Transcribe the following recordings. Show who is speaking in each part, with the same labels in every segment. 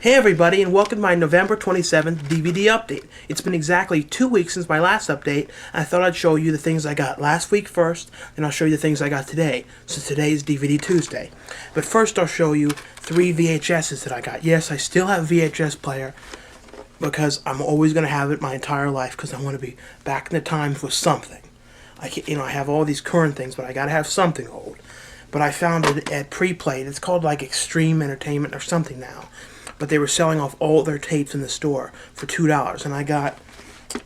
Speaker 1: Hey everybody, and welcome to my November 27th DVD update. It's been exactly 2 weeks since my last update, and I thought I'd show you the things I got last week first, then I'll show you the things I got today, since today is DVD Tuesday. But first I'll show you 3 VHSs that I got. Yes, I still have a VHS player, because I'm always going to have it my entire life, because I want to be back in the times with something. I have all these current things, but I gotta have something old. But I found it at Preplate. It's called like Extreme Entertainment or something now. But they were selling off all their tapes in the store for $2, and I got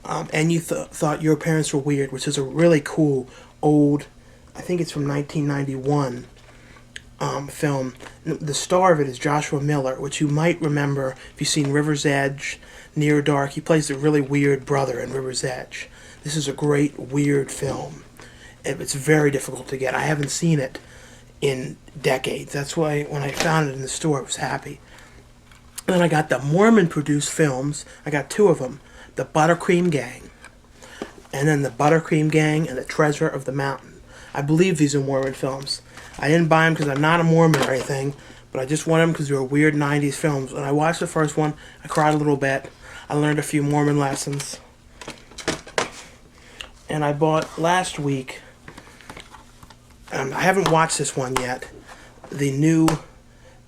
Speaker 1: And You Thought Your Parents Were Weird, which is a really cool old, I think it's from 1991 film. The star of it is Joshua Miller, which you might remember if you've seen River's Edge, Near Dark. He plays the really weird brother in River's Edge. This is a great weird film. It's very difficult to get. I haven't seen it in decades. That's why when I found it in the store, I was happy. And then I got the Mormon-produced films. I got 2 of them. The Buttercream Gang. And then the Buttercream Gang and the Treasure of the Mountain. I believe these are Mormon films. I didn't buy them because I'm not a Mormon or anything, but I just wanted them because they were weird 90s films. When I watched the first one, I cried a little bit. I learned a few Mormon lessons. And I bought last week, I haven't watched this one yet, the new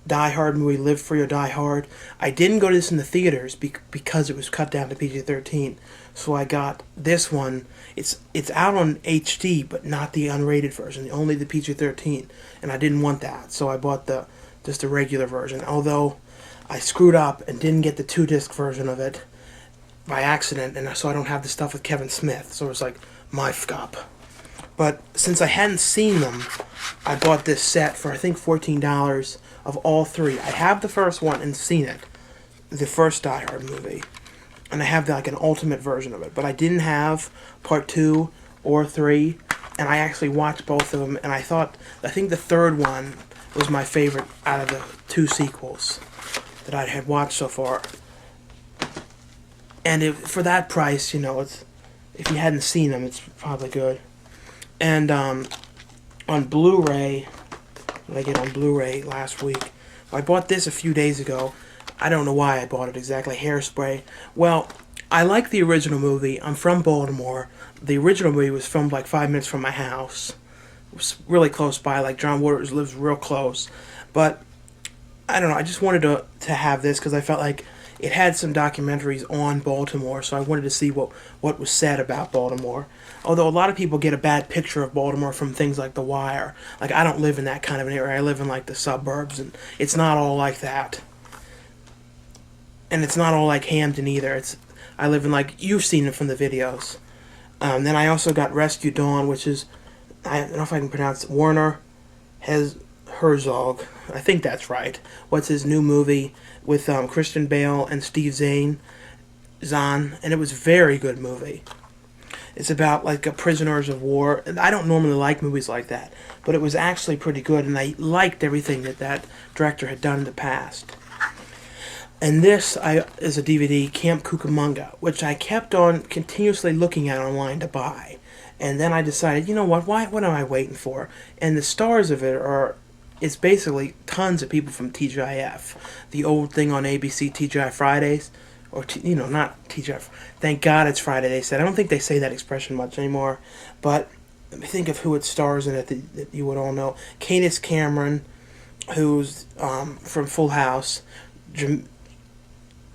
Speaker 1: Die Hard movie, Live Free or Die Hard. I didn't go to this in the theaters because it was cut down to PG-13. So I got this one. It's out on HD, but not the unrated version, only the PG-13. And I didn't want that, so I bought just the regular version. Although I screwed up and didn't get the 2-disc version of it by accident, and so I don't have the stuff with Kevin Smith. So it's like my f***up. But since I hadn't seen them, I bought this set for I think $14 of all 3. I have the first one and seen it, the first Die Hard movie, and I have like an ultimate version of it. But I didn't have part 2 or 3, and I actually watched both of them. And I think the third one was my favorite out of the 2 sequels that I had watched so far. And for that price, if you hadn't seen them, it's probably good. And on Blu-ray, what did I get on Blu-ray last week? I bought this a few days ago. I don't know why I bought it exactly. Hairspray. Well, I like the original movie. I'm from Baltimore. The original movie was filmed like 5 minutes from my house. It was really close by. Like John Waters lives real close. But I don't know. I just wanted to have this because I felt like it had some documentaries on Baltimore, so I wanted to see what was said about Baltimore. Although a lot of people get a bad picture of Baltimore from things like The Wire. Like, I don't live in that kind of an area. I live in, like, the suburbs, and it's not all like that. And it's not all like Hampton either. I live in, like, you've seen it from the videos. Then I also got Rescue Dawn, which is, I don't know if I can pronounce it, Werner Herzog. I think that's right. What's his new movie with Christian Bale and Steve Zahn, and it was a very good movie. It's about like a prisoners of war. I don't normally like movies like that, but it was actually pretty good, and I liked everything that director had done in the past. And this is a DVD, Camp Cucamonga, which I kept on continuously looking at online to buy. And then I decided, you know what am I waiting for? And the stars of it it's basically tons of people from TGIF. The old thing on ABC, TGI Fridays. Or, not TGI. Thank God it's Friday, they said. I don't think they say that expression much anymore. But let me think of who it stars in it that you would all know. Candace Cameron, who's from Full House.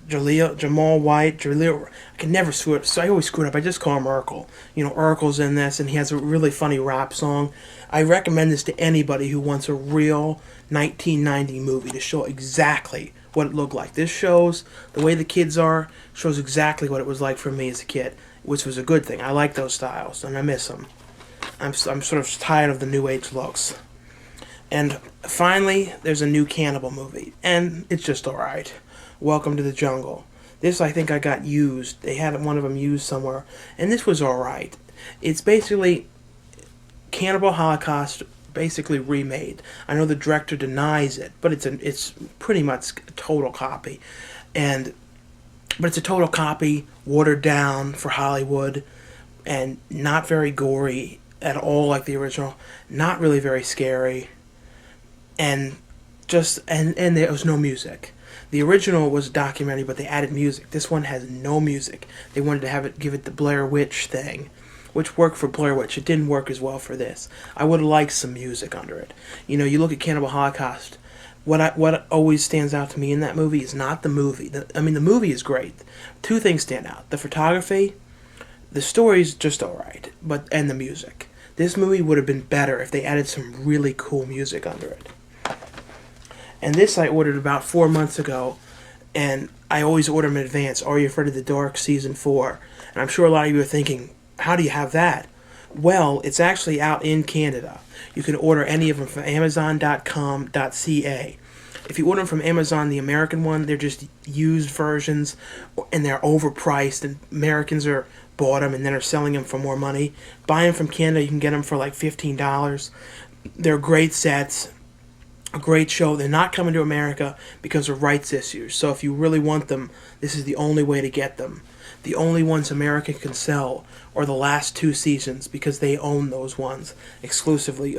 Speaker 1: Jamal White. I can never screw it. So I always screw it up. I just call him Urkel. Urkel's in this, and he has a really funny rap song. I recommend this to anybody who wants a real 1990 movie to show exactly what it looked like. This shows the way the kids are, shows exactly what it was like for me as a kid, which was a good thing. I like those styles, and I miss them. I'm sort of tired of the new age looks. And finally, there's a new cannibal movie, and it's just alright. Welcome to the Jungle. This I think I got used. They had one of them used somewhere, and this was alright. It's basically Cannibal Holocaust basically remade. I know the director denies it, but it's pretty much a total copy. But it's a total copy, watered down for Hollywood, and not very gory at all like the original. Not really very scary. And there was no music. The original was a documentary, but they added music. This one has no music. They wanted to give it the Blair Witch thing, which worked for Blair Witch. It didn't work as well for this. I would have liked some music under it. You know, you look at Cannibal Holocaust. What always stands out to me in that movie is not the movie. The movie is great. Two things stand out: the photography, the story's just alright, and the music. This movie would have been better if they added some really cool music under it. And this I ordered about 4 months ago, and I always order them in advance. Are You Afraid of the Dark Season 4? And I'm sure a lot of you are thinking, how do you have that? Well, it's actually out in Canada. You can order any of them from Amazon.com.ca. If you order them from Amazon, the American one, they're just used versions, and they're overpriced, and Americans are bought them and then are selling them for more money. Buy them from Canada, you can get them for like $15. They're great sets, a great show. They're not coming to America because of rights issues. So if you really want them, this is the only way to get them. The only ones America can sell are the last 2 seasons because they own those ones exclusively.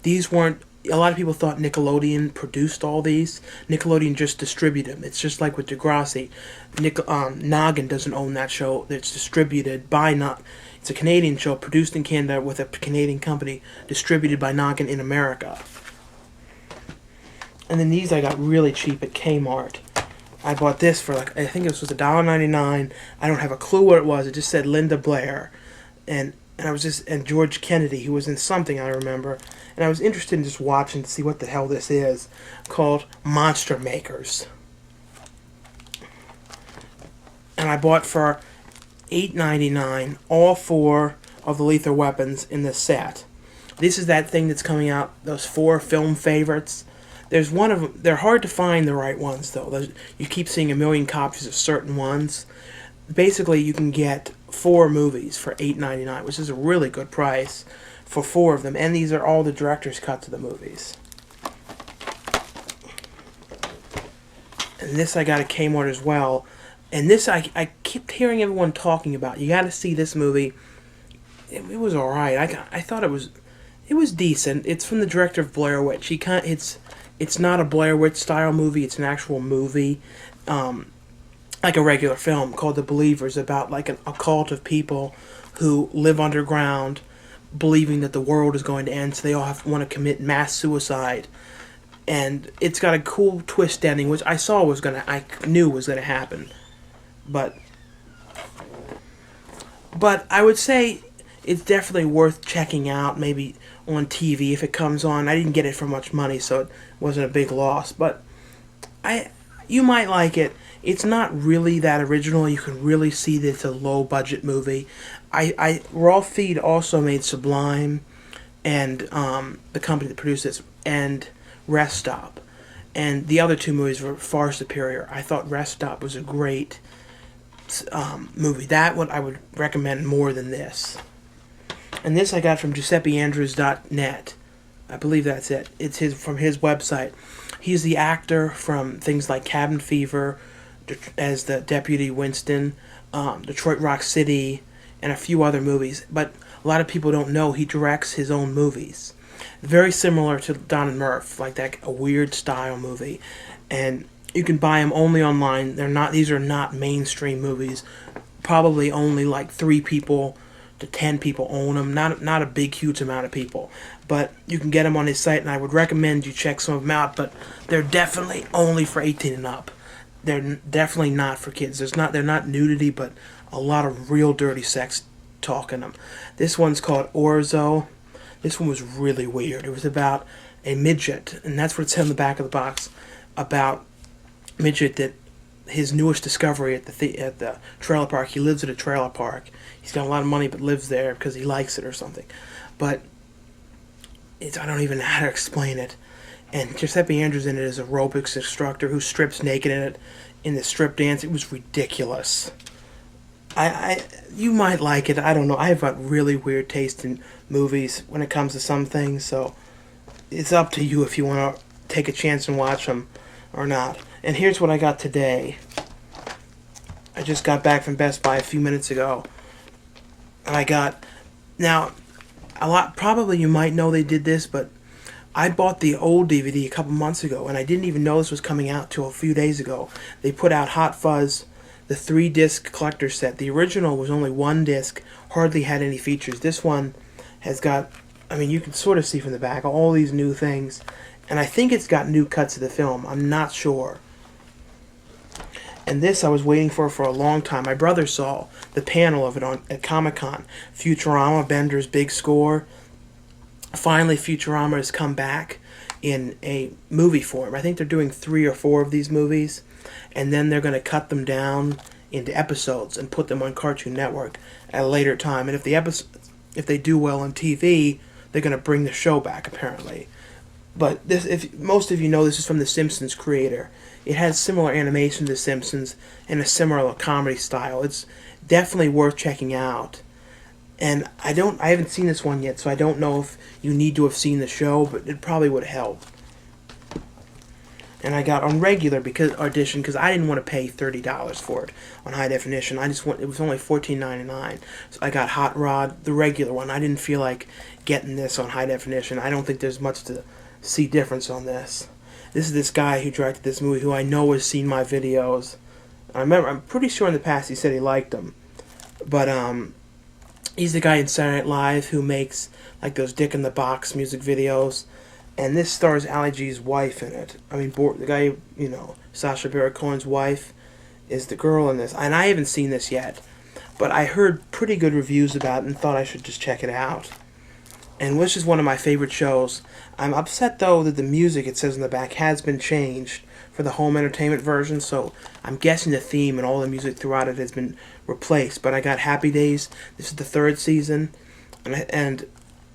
Speaker 1: These weren't. A lot of people thought Nickelodeon produced all these. Nickelodeon just distributed them. It's just like with Degrassi. Noggin doesn't own that show. It's distributed by It's a Canadian show produced in Canada with a Canadian company, distributed by Noggin in America. And then these I got really cheap at Kmart. I bought this for I think this was $1.99. I don't have a clue what it was. It just said Linda Blair, and George Kennedy, who was in something I remember. And I was interested in just watching to see what the hell this is, called Monster Makers. And I bought for $8.99 all 4 of the Lethal Weapons in this set. This is that thing that's coming out, those 4 film favorites. There's one of them. They're hard to find the right ones, though. You keep seeing a million copies of certain ones. Basically, you can get 4 movies for $8.99, which is a really good price for 4 of them. And these are all the director's cuts of the movies. And this I got at Kmart as well. And this I kept hearing everyone talking about. You got to see this movie. It was alright. I thought it was decent. It's from the director of Blair Witch. It's not a Blair Witch style movie. It's an actual movie, like a regular film called The Believers, about like a cult of people who live underground, believing that the world is going to end, so they all want to commit mass suicide. And it's got a cool twist ending, which I knew was gonna happen, but I would say it's definitely worth checking out, maybe on TV if it comes on. I didn't get it for much money, so it wasn't a big loss, but you might like it. It's not really that original. You can really see that it's a low-budget movie. Raw Feed also made Sublime, and the company that produced this, and Rest Stop. And the other 2 movies were far superior. I thought Rest Stop was a great movie. That one I would recommend more than this. And this I got from GiuseppeAndrews.net. I believe that's it. It's from his website. He's the actor from things like Cabin Fever, as the Deputy Winston, Detroit Rock City, and a few other movies. But a lot of people don't know he directs his own movies. Very similar to Don and Murph, like that, a weird style movie. And you can buy them only online. These are not mainstream movies. Probably only like 3 people to 10 people own them. Not a big, huge amount of people. But you can get them on his site, and I would recommend you check some of them out. But they're definitely only for 18 and up. They're definitely not for kids. They're not nudity, but a lot of real dirty sex talk in them. This one's called Orzo. This one was really weird. It was about a midget, and that's what it said on the back of the box, about midget that his newest discovery at the trailer park. He lives at a trailer park. He's got a lot of money, but lives there because he likes it or something. But I don't even know how to explain it. And Giuseppe Andrews in it as a aerobics instructor who strips naked in the strip dance. It was ridiculous. You might like it. I don't know. I have got really weird taste in movies when it comes to some things, so it's up to you if you want to take a chance and watch them or not. And here's what I got today. I just got back from Best Buy a few minutes ago. And I got... Now, probably you might know they did this, but I bought the old DVD a couple months ago, and I didn't even know this was coming out till a few days ago. They put out Hot Fuzz, the 3-disc collector set. The original was only 1 disc, hardly had any features. This one has got, I mean, you can sort of see from the back, all these new things. And I think it's got new cuts of the film. I'm not sure. And this I was waiting for a long time. My brother saw the panel of it at Comic-Con. Futurama, Bender's big score. Finally, Futurama has come back in a movie form. I think they're doing 3 or 4 of these movies, and then they're going to cut them down into episodes and put them on Cartoon Network at a later time. And if they do well on TV, they're going to bring the show back, apparently. But this, if most of you know, this is from the Simpsons creator. It has similar animation to The Simpsons and a similar comedy style. It's definitely worth checking out. And I haven't seen this one yet, so I don't know if you need to have seen the show, but it probably would help. And I got on regular edition because I didn't want to pay $30 for it on high definition. It was only $14.99, so I got Hot Rod, the regular one. I didn't feel like getting this on high definition. I don't think there's much to see difference on this. This is this guy who directed this movie, who I know has seen my videos. I'm pretty sure in the past he said he liked them, but he's the guy in Saturday Night Live who makes like those Dick in the Box music videos, and this stars Ali G's wife in it. I mean, the guy, you know, Sacha Baron Cohen's wife is the girl in this, and I haven't seen this yet, but I heard pretty good reviews about it and thought I should just check it out. And which is one of my favorite shows. I'm upset though that the music, it says in the back, has been changed for the home entertainment version, so I'm guessing the theme and all the music throughout it has been replaced. But I got Happy Days. This is the 3rd season, and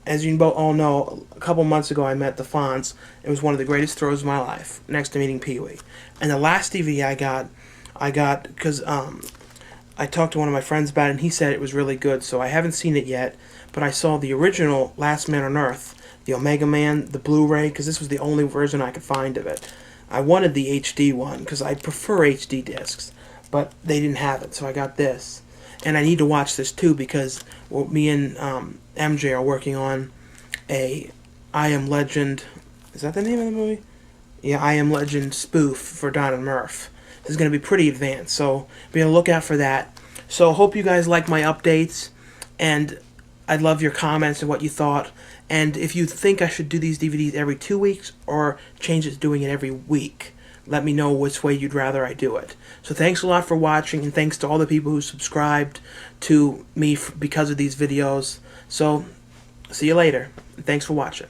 Speaker 1: as you all know, a couple months ago I met the Fonz. It was one of the greatest throws of my life, next to meeting Pee-wee. And the last DVD I got because I talked to one of my friends about it, and he said it was really good, so I haven't seen it yet, but I saw the original Last Man on Earth, the Omega Man, the Blu-ray, because this was the only version I could find of it. I wanted the HD one, because I prefer HD discs, but they didn't have it, so I got this. And I need to watch this too, because me and MJ are working on a I Am Legend, is that the name of the movie? Yeah, I Am Legend spoof for Don and Murph. This is going to be pretty advanced, so be on the lookout for that. So hope you guys like my updates, and I'd love your comments and what you thought. And if you think I should do these DVDs every 2 weeks or change it to doing it every week, let me know which way you'd rather I do it. So thanks a lot for watching, and thanks to all the people who subscribed to me because of these videos. So see you later, and thanks for watching.